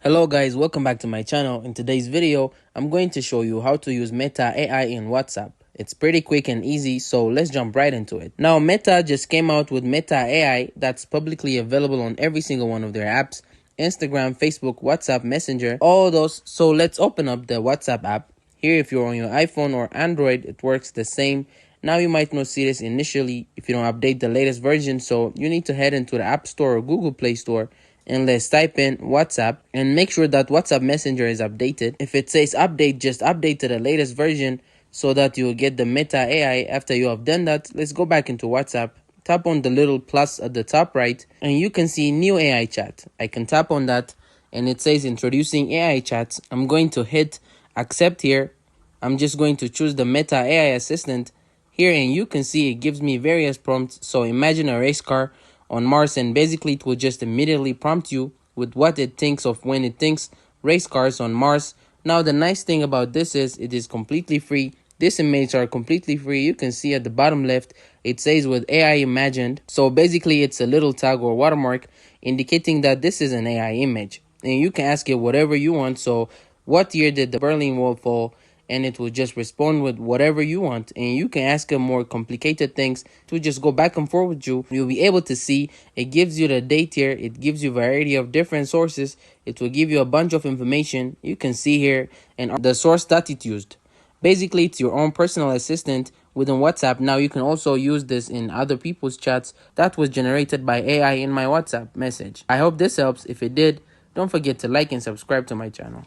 Hello guys, welcome back to my channel. In today's video, I'm going to show you how to use Meta AI in WhatsApp. It's pretty quick and easy, so let's jump right into it. Now, Meta just came out with Meta AI that's publicly available on every single one of their apps: Instagram, Facebook, WhatsApp, Messenger, all those. So let's open up the WhatsApp app. Here, if you're on your iPhone or Android, it works the same. Now, you might not see this initially if you don't update the latest version, so you need to head into the App Store or Google Play Store and let's type in WhatsApp and make sure that WhatsApp Messenger is updated. If it says update, just update to the latest version so that you'll get the Meta AI. After you have done that, let's go back into WhatsApp. Tap on the little plus at the top right and you can see new AI chat. I can tap on that and it says introducing AI chats. I'm going to hit accept here. I'm just going to choose the Meta AI assistant here and you can see it gives me various prompts. So imagine a race car on Mars, and basically it will just immediately prompt you with what it thinks of when it thinks race cars on Mars. Now the nice thing about this is it is completely free. These images are completely free. You can see at the bottom left it says with AI imagined. So basically it's a little tag or watermark indicating that this is an AI image, and you can ask it whatever you want. So what year did the Berlin Wall fall? And it will just respond with whatever you want. And you can ask it more complicated things to just go back and forth with you. You'll be able to see it gives you the date here. It gives you a variety of different sources. It will give you a bunch of information. You can see here and the source that it used. Basically, it's your own personal assistant within WhatsApp. Now you can also use this in other people's chats that was generated by AI in my WhatsApp message. I hope this helps. If it did, don't forget to like and subscribe to my channel.